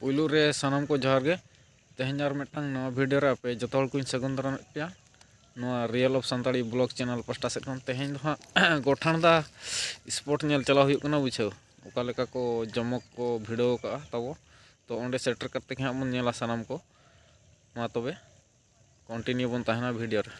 पुलू रे सानाम को जहार गे तेहन और मिटन नवा वीडियो रे पे जतो हल को सगुन दाराम पे नवा real of Santali blog channel पास्टा से तेहन दो गोठान दा स्पॉट नेल चला हुई कना बुझाव ओका लेका को जमक को भिडियो का तबो तो ओंडे सेटर करते के हम नेला सानाम को मा तबे कंटिन्यू बन तहना वीडियो रे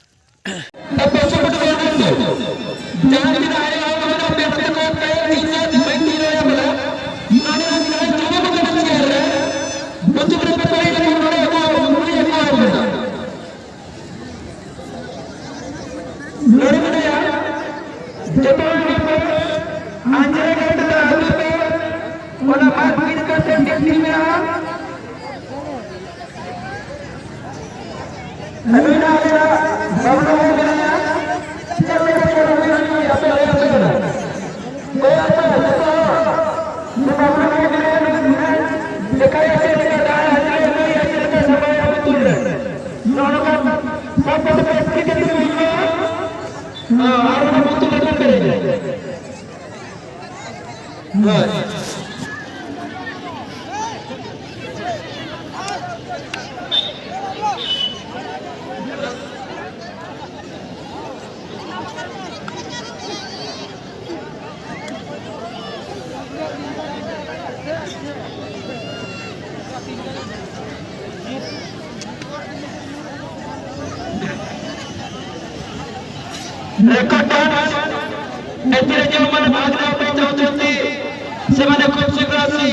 ସେମାନେ ଖୁବ ଶୀଘ୍ର ଆସି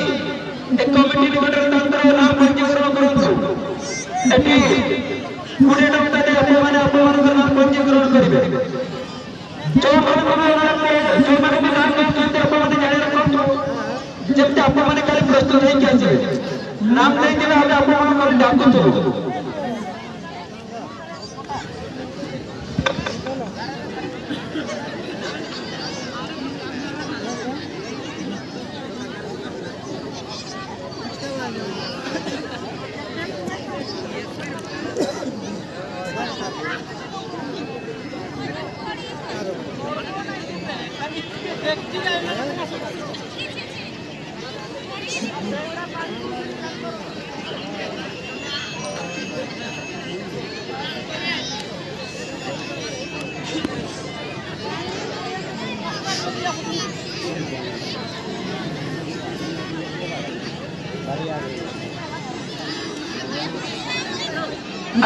ଏ କମିଟି ନିକଟରେ ତାଙ୍କର ନାମ ପଞ୍ଜୀକରଣ କରନ୍ତୁ। ଏଠି 20 ଟଙ୍କା ଦେଇ ଆପଣମାନେ ଆପଣଙ୍କର ନାମ ପଞ୍ଜୀକରଣ କରିବେ। ଯୋଉମାନେ ବି ନାମ ନେଉଛନ୍ତି ଆପଣମାନେ ଜାଣି ରଖନ୍ତୁ ଯେମିତି ଆପଣମାନେ କାଲି ପ୍ରସ୍ତୁତ ହେଇକି ଆସିବେ। ନାମ ନେଇଯିବେ ଆମେ ଆପଣମାନଙ୍କର ଡାକୁଥିବୁ।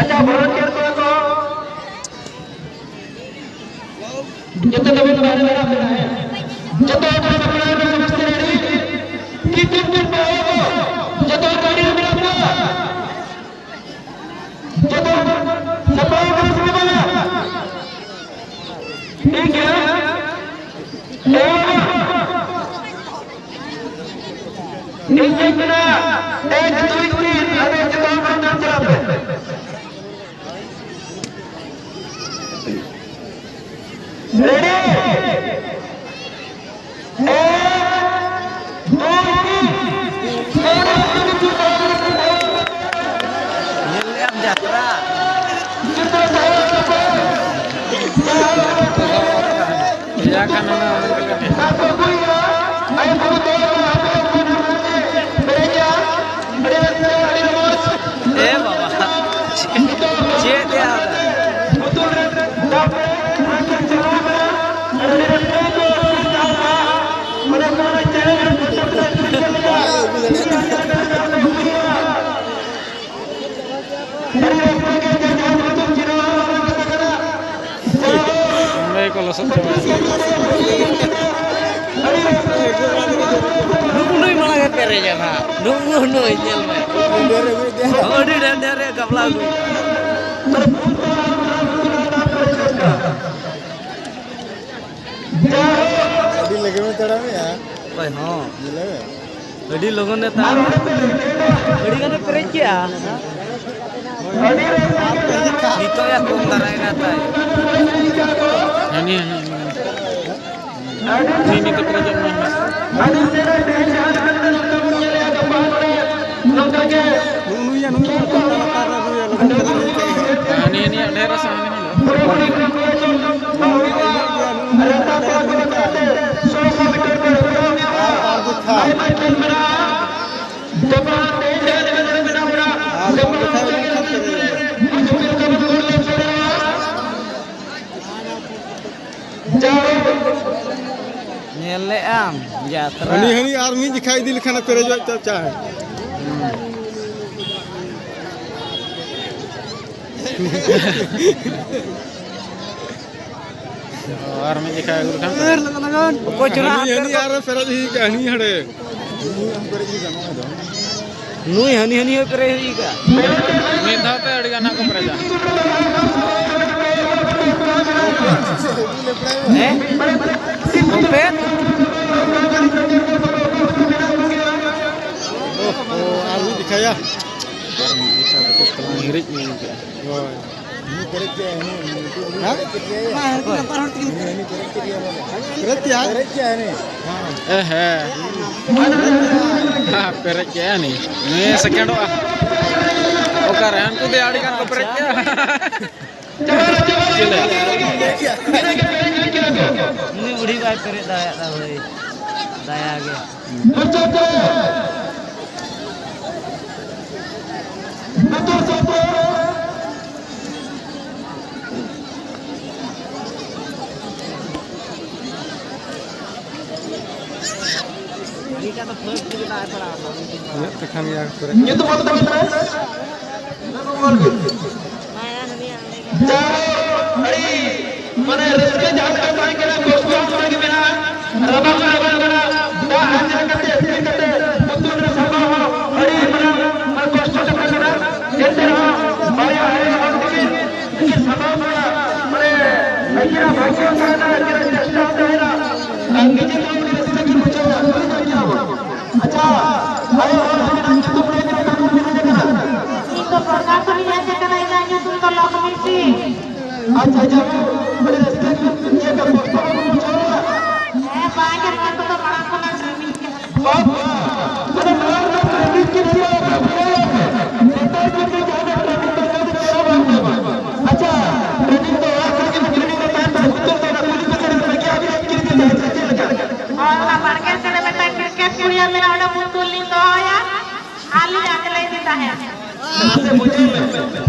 अच्छा वॉलंटियर को जितने भी तुम्हारे मेरा मेरा है जतो अपने अपने में समझते रहे कि तुम पाओगे जतो गाड़ी में मेरा मेरा जतो सफाई का समय बना ठीक है नीचे बिना एक दो तीन अरे जतो का नाम चला Ready? Kalau sampai nunggu malah gak perenya nak nunggu nyel mah oh di dari agak lagu di lagi में तड़ा में यार भाई हाँ मिले गड़ी लोगों ने तार गड़ी का पेरे क्या itu ya kumtar aja nata ini tuh kerja mas ini ada rasa ini यात्रा हनी हनी आर्मी दिखाई दी लिखा ना पेरे जो चाहे और मैं दिखाया गुरु खान को चुना हनी हनी यार पेरे ही कहानी हड़े नुई हनी हनी हो करे ही का मैं धाते अड़ी गाना को प्रजा हैं ओपे आर्मी दिखाया हिरिक में ini korek ya ini korek ya ini perek ya nih ini second doa oke rehan tuh dia adik kan ke perek ya ini udah baik perek daya tahu daya ge Ini kan first kita para ya tekan ya korek itu foto teman-teman hari mana rezeki jangan sampai kena kosong lagi mana rabak dah hajar kate betul sama hari mana kosong kena jadi bahaya hari ini sama mana akhirnya bahasa sana akhirnya cesta ada angin rezeki muncul अच्छा ayo itu mulai kita itu perkara yang sekarang tuh kalau komisi अच्छा जब बड़े रास्ते में ये का photo banyak kan tuh melakukan streaming बड़े training के लिए अच्छा ट्रेनिंग तो आज की ट्रेनिंग का टाइम पर उत्तर देना पूरी तरह से क्या भी और मार्केट से में क्रिकेट कुड़िया मेरा वाला मुंतुल नहीं तो या आलू जाके ले देता है से मुझे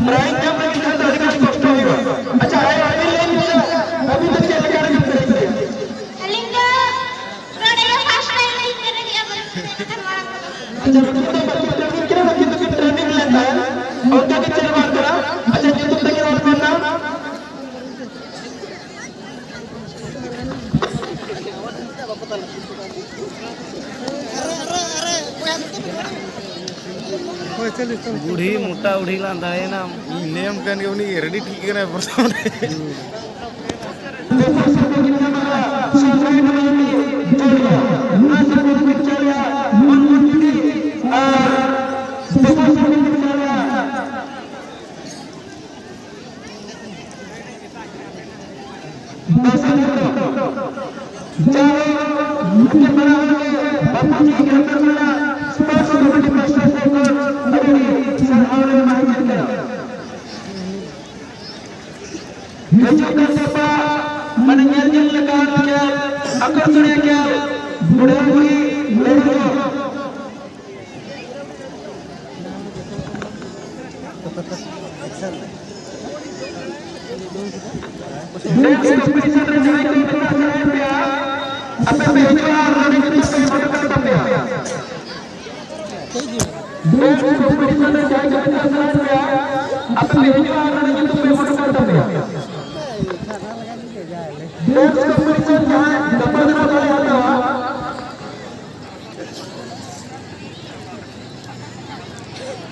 प्राइस जब लगी था तो अधिक कष्ट होगा अच्छा आए अभी ले लीजिए अभी तक चल गया लिंगा रोडे का फास्ट टाइम नहीं करेंगे अब अच्छा ट्रेनिंग क्या बाकी तो ट्रेनिंग लेता है और क्या चल बात करा अच्छा जो तुम तक बात करना बूढ़ी मोटा उड़ी लांदा है ना name kan ke uni ready ठीक करना परसों apa